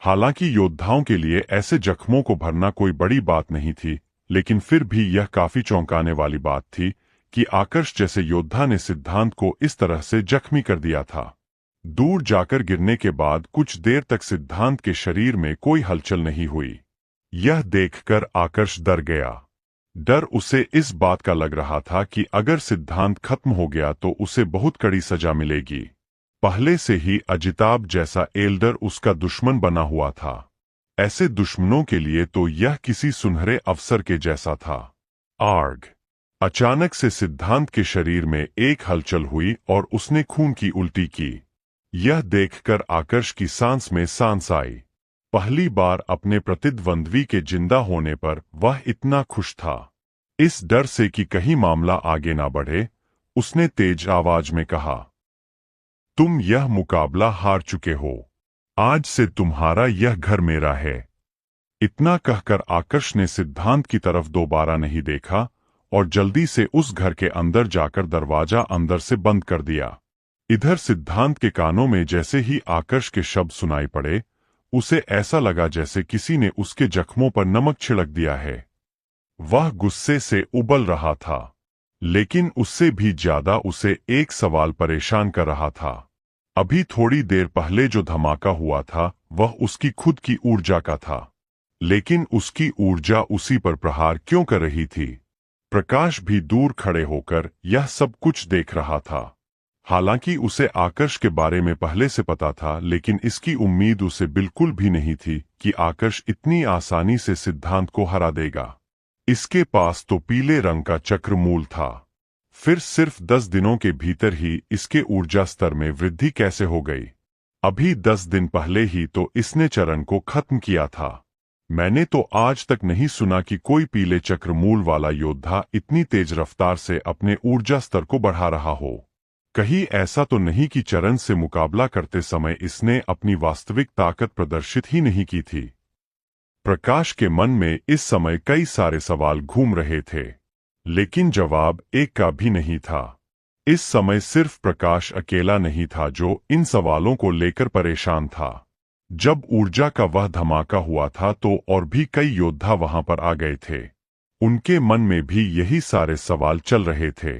हालांकि योद्धाओं के लिए ऐसे जख्मों को भरना कोई बड़ी बात नहीं थी, लेकिन फिर भी यह काफी चौंकाने वाली बात थी कि आकर्ष जैसे योद्धा ने सिद्धांत को इस तरह से जख्मी कर दिया था। दूर जाकर गिरने के बाद कुछ देर तक सिद्धांत के शरीर में कोई हलचल नहीं हुई। यह देखकर आकर्ष डर गया। डर उसे इस बात का लग रहा था कि अगर सिद्धांत खत्म हो गया तो उसे बहुत कड़ी सजा मिलेगी। पहले से ही अजिताभ जैसा एल्डर उसका दुश्मन बना हुआ था। ऐसे दुश्मनों के लिए तो यह किसी सुनहरे अवसर के जैसा था। आर्ग! अचानक से सिद्धांत के शरीर में एक हलचल हुई और उसने खून की उल्टी की। यह देखकर आकर्ष की सांस में सांस आई। पहली बार अपने प्रतिद्वंद्वी के जिंदा होने पर वह इतना खुश था। इस डर से कि कहीं मामला आगे ना बढ़े, उसने तेज आवाज में कहा, तुम यह मुकाबला हार चुके हो। आज से तुम्हारा यह घर मेरा है। इतना कहकर आकर्ष ने सिद्धांत की तरफ दोबारा नहीं देखा और जल्दी से उस घर के अंदर जाकर दरवाजा अंदर से बंद कर दिया। इधर सिद्धांत के कानों में जैसे ही आकर्ष के शब्द सुनाई पड़े, उसे ऐसा लगा जैसे किसी ने उसके जख्मों पर नमक छिड़क दिया है। वह गुस्से से उबल रहा था, लेकिन उससे भी ज्यादा उसे एक सवाल परेशान कर रहा था। अभी थोड़ी देर पहले जो धमाका हुआ था वह उसकी खुद की ऊर्जा का था, लेकिन उसकी ऊर्जा उसी पर प्रहार क्यों कर रही थी? प्रकाश भी दूर खड़े होकर यह सब कुछ देख रहा था। हालांकि उसे आकर्ष के बारे में पहले से पता था, लेकिन इसकी उम्मीद उसे बिल्कुल भी नहीं थी कि आकर्ष इतनी आसानी से सिद्धांत को हरा देगा। इसके पास तो पीले रंग का चक्रमूल था। फिर सिर्फ 10 दिनों के भीतर ही इसके ऊर्जा स्तर में वृद्धि कैसे हो गई? अभी 10 दिन पहले ही तो इसने चरण को खत्म किया था। मैंने तो आज तक नहीं सुना कि कोई पीले चक्रमूल वाला योद्धा इतनी तेज रफ्तार से अपने ऊर्जा स्तर को बढ़ा रहा हो। कहीं ऐसा तो नहीं कि चरण से मुकाबला करते समय इसने अपनी वास्तविक ताकत प्रदर्शित ही नहीं की थी? प्रकाश के मन में इस समय कई सारे सवाल घूम रहे थे, लेकिन जवाब एक का भी नहीं था। इस समय सिर्फ प्रकाश अकेला नहीं था जो इन सवालों को लेकर परेशान था। जब ऊर्जा का वह धमाका हुआ था तो और भी कई योद्धा वहां पर आ गए थे। उनके मन में भी यही सारे सवाल चल रहे थे।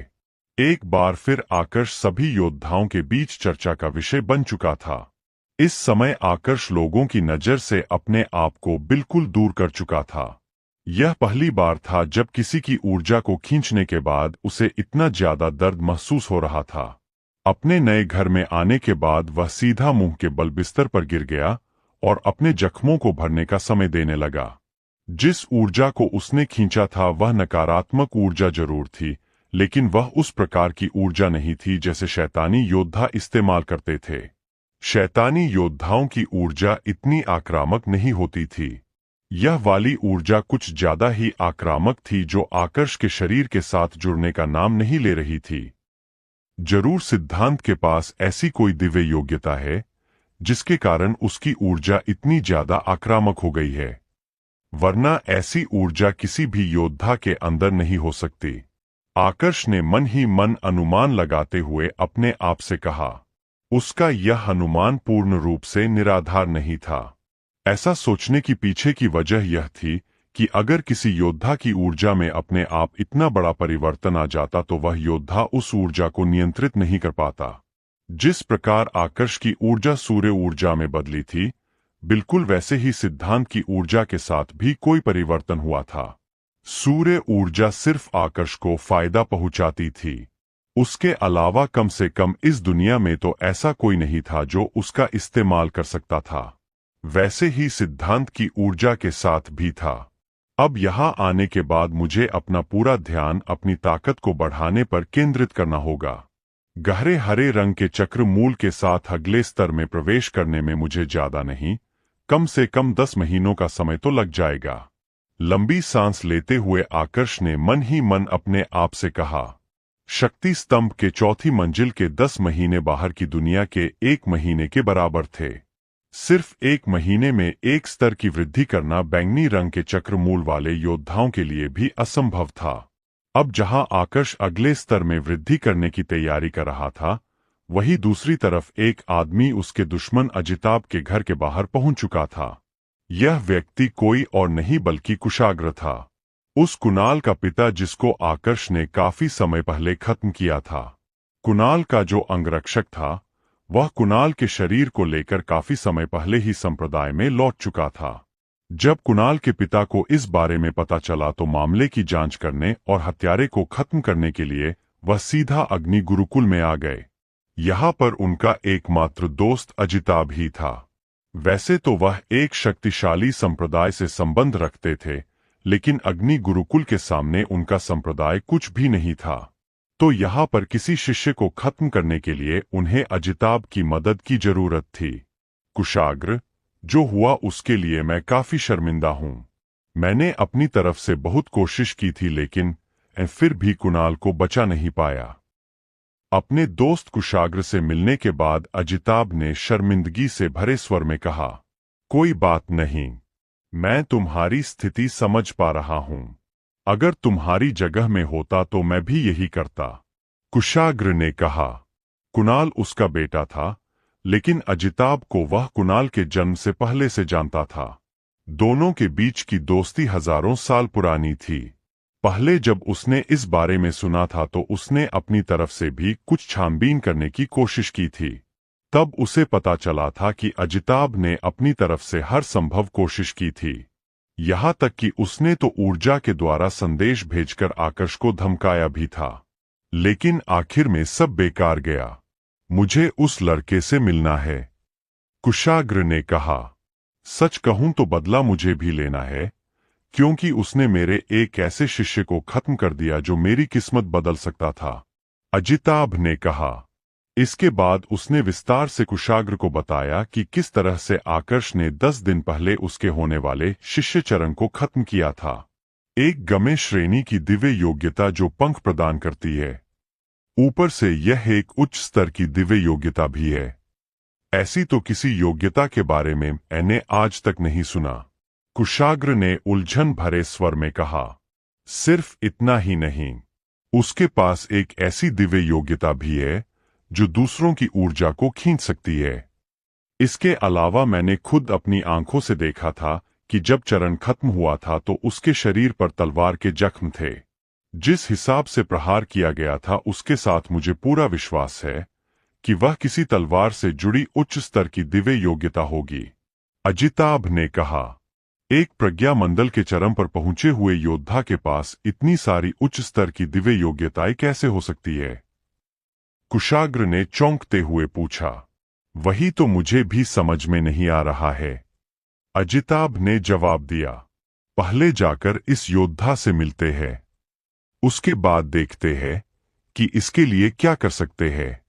एक बार फिर आकर्ष सभी योद्धाओं के बीच चर्चा का विषय बन चुका था। इस समय आकर्ष लोगों की नजर से अपने आप को बिल्कुल दूर कर चुका था। यह पहली बार था जब किसी की ऊर्जा को खींचने के बाद उसे इतना ज्यादा दर्द महसूस हो रहा था। अपने नए घर में आने के बाद वह सीधा मुंह के बल बिस्तर पर गिर गया और अपने जख्मों को भरने का समय देने लगा। जिस ऊर्जा को उसने खींचा था वह नकारात्मक ऊर्जा जरूर थी, लेकिन वह उस प्रकार की ऊर्जा नहीं थी जैसे शैतानी योद्धा इस्तेमाल करते थे। शैतानी योद्धाओं की ऊर्जा इतनी आक्रामक नहीं होती थी। यह वाली ऊर्जा कुछ ज्यादा ही आक्रामक थी जो आकर्ष के शरीर के साथ जुड़ने का नाम नहीं ले रही थी। जरूर सिद्धांत के पास ऐसी कोई दिव्य योग्यता है जिसके कारण उसकी ऊर्जा इतनी ज्यादा आक्रामक हो गई है, वरना ऐसी ऊर्जा किसी भी योद्धा के अंदर नहीं हो सकती। आकर्ष ने मन ही मन अनुमान लगाते हुए अपने आप से कहा। उसका यह अनुमान पूर्ण रूप से निराधार नहीं था। ऐसा सोचने की पीछे की वजह यह थी कि अगर किसी योद्धा की ऊर्जा में अपने आप इतना बड़ा परिवर्तन आ जाता तो वह योद्धा उस ऊर्जा को नियंत्रित नहीं कर पाता। जिस प्रकार आकर्ष की ऊर्जा सूर्य ऊर्जा में बदली थी, बिल्कुल वैसे ही सिद्धांत की ऊर्जा के साथ भी कोई परिवर्तन हुआ था। सूर्य ऊर्जा सिर्फ आकर्ष को फायदा पहुंचाती थी। उसके अलावा कम से कम इस दुनिया में तो ऐसा कोई नहीं था जो उसका इस्तेमाल कर सकता था। वैसे ही सिद्धांत की ऊर्जा के साथ भी था। अब यहाँ आने के बाद मुझे अपना पूरा ध्यान अपनी ताकत को बढ़ाने पर केंद्रित करना होगा। गहरे हरे रंग के चक्र मूल के साथ अगले स्तर में प्रवेश करने में मुझे ज्यादा नहीं, कम से कम 10 महीनों का समय तो लग जाएगा। लंबी सांस लेते हुए आकर्ष ने मन ही मन अपने आप से कहा। शक्ति स्तंभ के चौथी मंजिल के 10 महीने बाहर की दुनिया के 1 महीने के बराबर थे। सिर्फ 1 महीने में 1 स्तर की वृद्धि करना बैंगनी रंग के चक्र मूल वाले योद्धाओं के लिए भी असंभव था। अब जहां आकर्ष अगले स्तर में वृद्धि करने की तैयारी कर रहा था, वहीं दूसरी तरफ एक आदमी उसके दुश्मन अजिताभ के घर के बाहर पहुंच चुका था। यह व्यक्ति कोई और नहीं बल्कि कुशाग्र था, उस कुणाल का पिता जिसको आकर्ष ने काफी समय पहले खत्म किया था। कुणाल का जो अंगरक्षक था, वह कुणाल के शरीर को लेकर काफी समय पहले ही संप्रदाय में लौट चुका था। जब कुणाल के पिता को इस बारे में पता चला तो मामले की जांच करने और हत्यारे को खत्म करने के लिए वह सीधा अग्नि गुरुकुल में आ गए। यहाँ पर उनका एकमात्र दोस्त अजिताभ ही था। वैसे तो वह एक शक्तिशाली संप्रदाय से संबंध रखते थे, लेकिन अग्नि गुरुकुल के सामने उनका संप्रदाय कुछ भी नहीं था। तो यहाँ पर किसी शिष्य को खत्म करने के लिए उन्हें अजिताभ की मदद की जरूरत थी। कुशाग्र, जो हुआ उसके लिए मैं काफी शर्मिंदा हूं। मैंने अपनी तरफ से बहुत कोशिश की थी, लेकिन फिर भी कुणाल को बचा नहीं पाया। अपने दोस्त कुशाग्र से मिलने के बाद अजिताभ ने शर्मिंदगी से भरे स्वर में कहा, कोई बात नहीं, मैं तुम्हारी स्थिति समझ पा रहा हूं। अगर तुम्हारी जगह में होता तो मैं भी यही करता। कुशाग्र ने कहा। कुणाल उसका बेटा था, लेकिन अजिताभ को वह कुणाल के जन्म से पहले से जानता था। दोनों के बीच की दोस्ती हजारों साल पुरानी थी। पहले जब उसने इस बारे में सुना था तो उसने अपनी तरफ से भी कुछ छानबीन करने की कोशिश की थी। तब उसे पता चला था कि अजिताभ ने अपनी तरफ से हर संभव कोशिश की थी। यहाँ तक कि उसने तो ऊर्जा के द्वारा संदेश भेजकर आकर्ष को धमकाया भी था। लेकिन आखिर में सब बेकार गया। मुझे उस लड़के से मिलना है, कुशाग्र ने कहा। सच कहूं तो बदला मुझे भी लेना है, क्योंकि उसने मेरे एक ऐसे शिष्य को खत्म कर दिया जो मेरी किस्मत बदल सकता था, अजिताभ ने कहा। इसके बाद उसने विस्तार से कुशाग्र को बताया कि किस तरह से आकर्ष ने 10 दिन पहले उसके होने वाले शिष्य चरण को खत्म किया था। एक गमे श्रेणी की दिव्य योग्यता जो पंख प्रदान करती है। ऊपर से यह एक उच्च स्तर की दिव्य योग्यता भी है। ऐसी तो किसी योग्यता के बारे में मैंने आज तक नहीं सुना, कुशाग्र ने उलझन भरे स्वर में कहा। सिर्फ इतना ही नहीं, उसके पास एक ऐसी दिव्य योग्यता भी है जो दूसरों की ऊर्जा को खींच सकती है। इसके अलावा मैंने खुद अपनी आंखों से देखा था कि जब चरण खत्म हुआ था तो उसके शरीर पर तलवार के जख्म थे। जिस हिसाब से प्रहार किया गया था उसके साथ मुझे पूरा विश्वास है कि वह किसी तलवार से जुड़ी उच्च स्तर की दिव्य योग्यता होगी, अजिताभ ने कहा। एक प्रज्ञा मंडल के चरम पर पहुंचे हुए योद्धा के पास इतनी सारी उच्च स्तर की दिव्य योग्यताएं कैसे हो सकती है? कुशाग्र ने चौंकते हुए पूछा। वही तो मुझे भी समझ में नहीं आ रहा है, अजिताभ ने जवाब दिया। पहले जाकर इस योद्धा से मिलते हैं, उसके बाद देखते हैं कि इसके लिए क्या कर सकते हैं,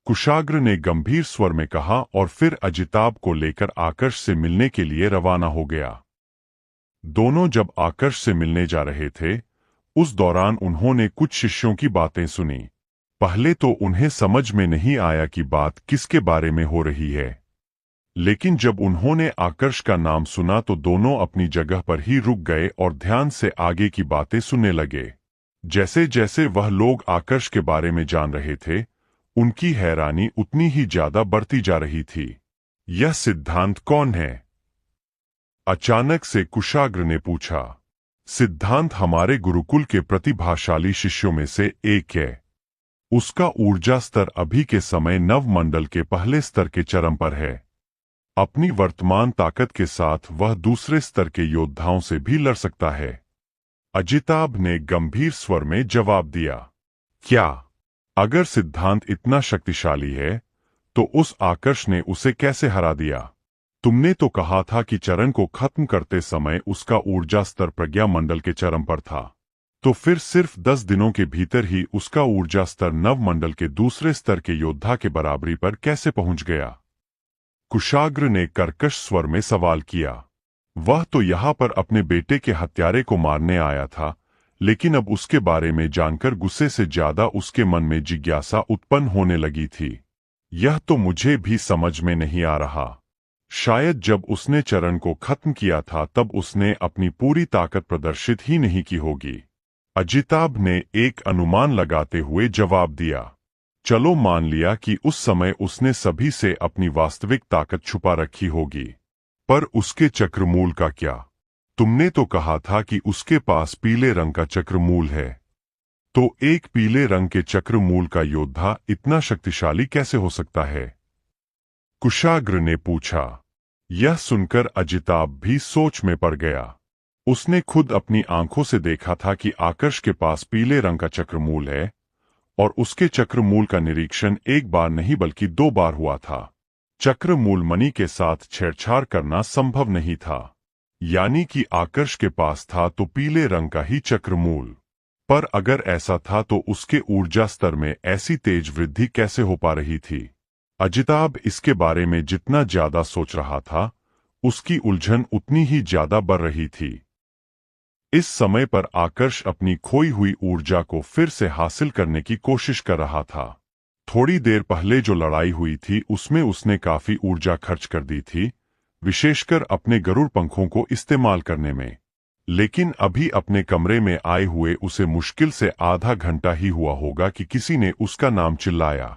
कुशाग्र ने गंभीर स्वर में कहा और फिर अजिताभ को लेकर आकर्ष से मिलने के लिए रवाना हो गया। दोनों जब आकर्ष से मिलने जा रहे थे, उस दौरान उन्होंने कुछ शिष्यों की बातें सुनी। पहले तो उन्हें समझ में नहीं आया कि बात किसके बारे में हो रही है, लेकिन जब उन्होंने आकर्ष का नाम सुना तो दोनों अपनी जगह पर ही रुक गए और ध्यान से आगे की बातें सुनने लगे। जैसे जैसे वह लोग आकर्ष के बारे में जान रहे थे, उनकी हैरानी उतनी ही ज्यादा बढ़ती जा रही थी। यह सिद्धांत कौन है? अचानक से कुशाग्र ने पूछा। सिद्धांत हमारे गुरुकुल के प्रतिभाशाली शिष्यों में से एक है। उसका ऊर्जा स्तर अभी के समय नवमंडल के पहले स्तर के चरम पर है। अपनी वर्तमान ताकत के साथ वह दूसरे स्तर के योद्धाओं से भी लड़ सकता है, अजिताभ ने गंभीर स्वर में जवाब दिया। क्या? अगर सिद्धांत इतना शक्तिशाली है तो उस आकर्ष ने उसे कैसे हरा दिया? तुमने तो कहा था कि चरण को खत्म करते समय उसका ऊर्जा स्तर प्रज्ञा मंडल के चरम पर था। तो फिर सिर्फ 10 दिनों के भीतर ही उसका ऊर्जा स्तर नवमंडल के दूसरे स्तर के योद्धा के बराबरी पर कैसे पहुंच गया? कुशाग्र ने कर्कश स्वर में सवाल किया। वह तो यहां पर अपने बेटे के हत्यारे को मारने आया था, लेकिन अब उसके बारे में जानकर गुस्से से ज्यादा उसके मन में जिज्ञासा उत्पन्न होने लगी थी। यह तो मुझे भी समझ में नहीं आ रहा। शायद जब उसने चरण को खत्म किया था तब उसने अपनी पूरी ताकत प्रदर्शित ही नहीं की होगी। अजिताभ ने एक अनुमान लगाते हुए जवाब दिया। चलो मान लिया कि उस समय उसने सभी से अपनी वास्तविक ताकत छुपा रखी होगी, पर उसके चक्रमूल का क्या? तुमने तो कहा था कि उसके पास पीले रंग का चक्रमूल है, तो एक पीले रंग के चक्रमूल का योद्धा इतना शक्तिशाली कैसे हो सकता है? कुशाग्र ने पूछा। यह सुनकर अजिताभ भी सोच में पड़ गया। उसने खुद अपनी आंखों से देखा था कि आकर्ष के पास पीले रंग का चक्रमूल है, और उसके चक्रमूल का निरीक्षण एक बार नहीं बल्कि 2 बार हुआ था। चक्रमूल मणि के साथ छेड़छाड़ करना संभव नहीं था, यानी कि आकर्ष के पास था तो पीले रंग का ही चक्रमूल। पर अगर ऐसा था तो उसके ऊर्जा स्तर में ऐसी तेज वृद्धि कैसे हो पा रही थी? अजिताभ इसके बारे में जितना ज्यादा सोच रहा था, उसकी उलझन उतनी ही ज्यादा बढ़ रही थी। इस समय पर आकर्ष अपनी खोई हुई ऊर्जा को फिर से हासिल करने की कोशिश कर रहा था। थोड़ी देर पहले जो लड़ाई हुई थी उसमें उसने काफी ऊर्जा खर्च कर दी थी, विशेषकर अपने गरुड़ पंखों को इस्तेमाल करने में। लेकिन अभी अपने कमरे में आए हुए उसे मुश्किल से आधा घंटा ही हुआ होगा कि किसी ने उसका नाम चिल्लाया।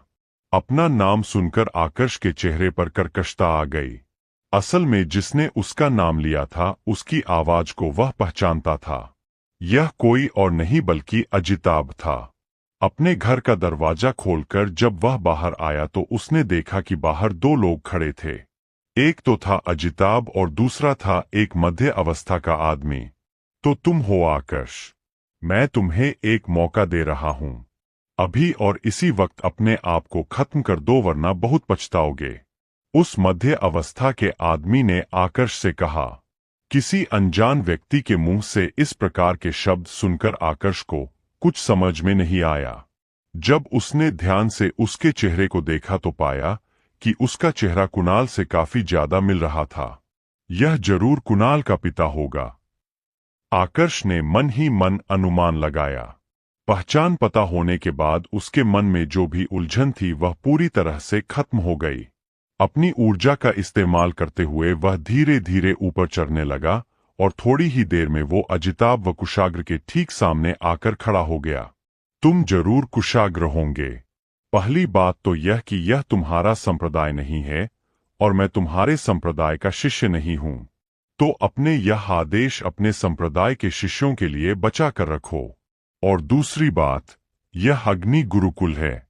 अपना नाम सुनकर आकर्ष के चेहरे पर कर्कशता आ गई। असल में जिसने उसका नाम लिया था उसकी आवाज को वह पहचानता था। यह कोई और नहीं बल्कि अजिताभ था। अपने घर का दरवाजा खोलकर जब वह बाहर आया तो उसने देखा कि बाहर 2 लोग खड़े थे। एक तो था अजिताभ और दूसरा था एक मध्य अवस्था का आदमी। तो तुम हो आकर्ष? मैं तुम्हें एक मौका दे रहा हूं। अभी और इसी वक्त अपने आप को खत्म कर दो वरना बहुत पछताओगे। उस मध्य अवस्था के आदमी ने आकर्ष से कहा। किसी अनजान व्यक्ति के मुंह से इस प्रकार के शब्द सुनकर आकर्ष को कुछ समझ में नहीं आया। जब उसने ध्यान से उसके चेहरे को देखा तो पाया कि उसका चेहरा कुणाल से काफी ज्यादा मिल रहा था। यह जरूर कुणाल का पिता होगा। आकर्ष ने मन ही मन अनुमान लगाया। पहचान पता होने के बाद उसके मन में जो भी उलझन थी वह पूरी तरह से खत्म हो गई। अपनी ऊर्जा का इस्तेमाल करते हुए वह धीरे धीरे ऊपर चढ़ने लगा और थोड़ी ही देर में वो अजिताभ व कुशाग्र के ठीक सामने आकर खड़ा हो गया। तुम जरूर कुशाग्र होंगे। पहली बात तो यह कि यह तुम्हारा संप्रदाय नहीं है और मैं तुम्हारे संप्रदाय का शिष्य नहीं हूं, तो अपने यह आदेश अपने संप्रदाय के शिष्यों के लिए बचा कर रखो। और दूसरी बात, यह अग्नि गुरुकुल है।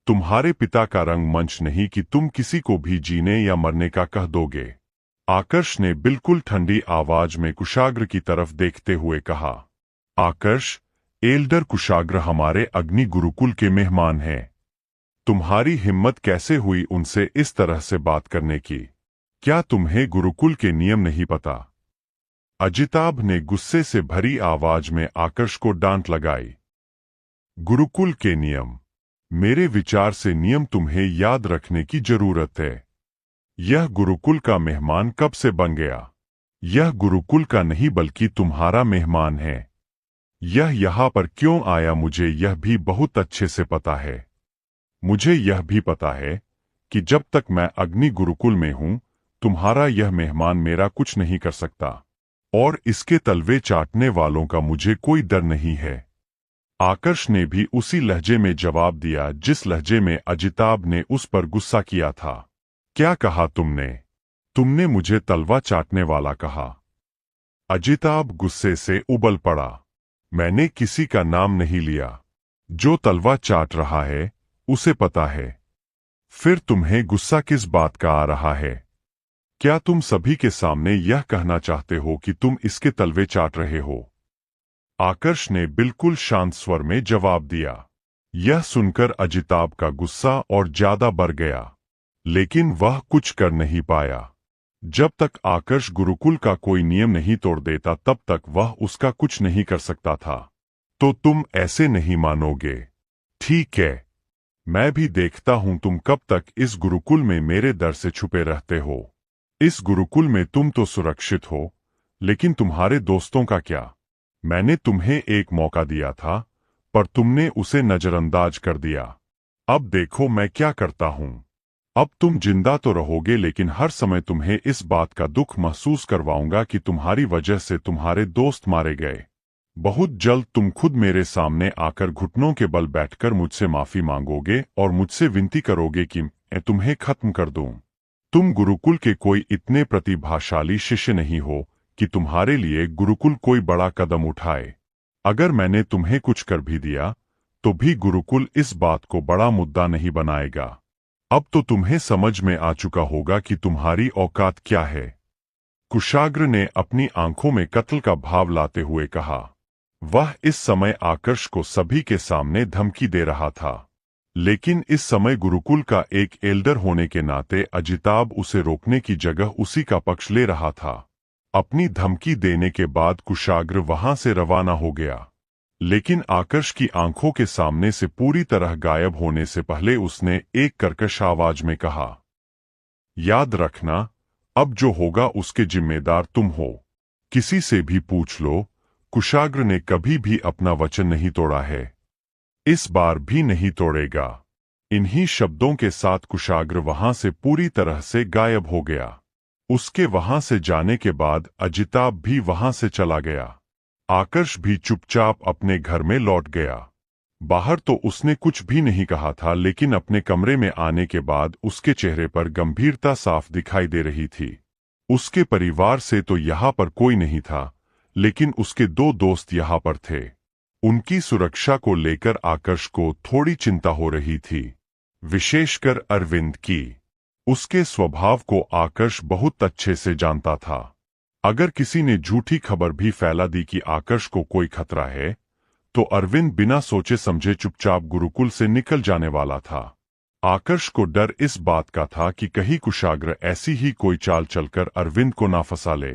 तुम्हारे पिता का रंगमंच नहीं कि तुम किसी को भी जीने या मरने का कह दोगे। आकर्ष ने बिल्कुल ठंडी आवाज में कुशाग्र की तरफ देखते हुए कहा। आकर्ष, एल्डर कुशाग्र हमारे अग्नि गुरुकुल के मेहमान हैं। तुम्हारी हिम्मत कैसे हुई उनसे इस तरह से बात करने की? क्या तुम्हें गुरुकुल के नियम नहीं पता? अजिताभ ने गुस्से से भरी आवाज में आकर्ष को डांट लगाई। गुरुकुल के नियम? मेरे विचार से नियम तुम्हें याद रखने की जरूरत है। यह गुरुकुल का मेहमान कब से बन गया? यह गुरुकुल का नहीं बल्कि तुम्हारा मेहमान है। यह यहाँ पर क्यों आया मुझे यह भी बहुत अच्छे से पता है। मुझे यह भी पता है कि जब तक मैं अग्नि गुरुकुल में हूं तुम्हारा यह मेहमान मेरा कुछ नहीं कर सकता, और इसके तलवे चाटने वालों का मुझे कोई डर नहीं है। आकर्ष ने भी उसी लहजे में जवाब दिया जिस लहजे में अजिताभ ने उस पर गुस्सा किया था। क्या कहा तुमने? तुमने मुझे तलवा चाटने वाला कहा। अजिताभ गुस्से से उबल पड़ा। मैंने किसी का नाम नहीं लिया। जो तलवा चाट रहा है उसे पता है। फिर तुम्हें गुस्सा किस बात का आ रहा है? क्या तुम सभी के सामने यह कहना चाहते हो कि तुम इसके तलवे चाट रहे हो? आकर्ष ने बिल्कुल शांत स्वर में जवाब दिया। यह सुनकर अजिताभ का गुस्सा और ज्यादा बढ़ गया, लेकिन वह कुछ कर नहीं पाया। जब तक आकर्ष गुरुकुल का कोई नियम नहीं तोड़ देता तब तक वह उसका कुछ नहीं कर सकता था। तो तुम ऐसे नहीं मानोगे। ठीक है, मैं भी देखता हूं तुम कब तक इस गुरुकुल में मेरे डर से छुपे रहते हो। इस गुरुकुल में तुम तो सुरक्षित हो, लेकिन तुम्हारे दोस्तों का क्या? मैंने तुम्हें एक मौका दिया था, पर तुमने उसे नजरअंदाज कर दिया। अब देखो मैं क्या करता हूं। अब तुम जिंदा तो रहोगे, लेकिन हर समय तुम्हें इस बात का दुख महसूस करवाऊंगा कि तुम्हारी वजह से तुम्हारे दोस्त मारे गए। बहुत जल्द तुम खुद मेरे सामने आकर घुटनों के बल बैठकर मुझसे माफी मांगोगे और मुझसे विनती करोगे कि मैं तुम्हें खत्म कर दूं। तुम गुरुकुल के कोई इतने प्रतिभाशाली शिष्य नहीं हो कि तुम्हारे लिए गुरुकुल कोई बड़ा कदम उठाए। अगर मैंने तुम्हें कुछ कर भी दिया तो भी गुरुकुल इस बात को बड़ा मुद्दा नहीं बनाएगा। अब तो तुम्हें समझ में आ चुका होगा कि तुम्हारी औकात क्या है। कुशाग्र ने अपनी आंखों में कत्ल का भाव लाते हुए कहा। वह इस समय आकर्ष को सभी के सामने धमकी दे रहा था, लेकिन इस समय गुरुकुल का एक एल्डर होने के नाते अजिताभ उसे रोकने की जगह उसी का पक्ष ले रहा था। अपनी धमकी देने के बाद कुशाग्र वहां से रवाना हो गया, लेकिन आकर्ष की आंखों के सामने से पूरी तरह गायब होने से पहले उसने एक कर्कश आवाज में कहा, याद रखना, अब जो होगा उसके जिम्मेदार तुम हो। किसी से भी पूछ लो, कुशाग्र ने कभी भी अपना वचन नहीं तोड़ा है, इस बार भी नहीं तोड़ेगा। इन्हीं शब्दों के साथ कुशाग्र वहां से पूरी तरह से गायब हो गया। उसके वहां से जाने के बाद अजिताभ भी वहां से चला गया। आकर्ष भी चुपचाप अपने घर में लौट गया। बाहर तो उसने कुछ भी नहीं कहा था, लेकिन अपने कमरे में आने के बाद उसके चेहरे पर गंभीरता साफ दिखाई दे रही थी। उसके परिवार से तो यहाँ पर कोई नहीं था, लेकिन उसके दो दोस्त यहाँ पर थे। उनकी सुरक्षा को लेकर आकर्ष को थोड़ी चिंता हो रही थी, विशेषकर अरविंद की। उसके स्वभाव को आकर्ष बहुत अच्छे से जानता था। अगर किसी ने झूठी खबर भी फैला दी कि आकर्ष को कोई खतरा है, तो अरविंद बिना सोचे समझे चुपचाप गुरुकुल से निकल जाने वाला था। आकर्ष को डर इस बात का था कि कहीं कुशाग्र ऐसी ही कोई चाल चलकर अरविंद को ना फंसा ले।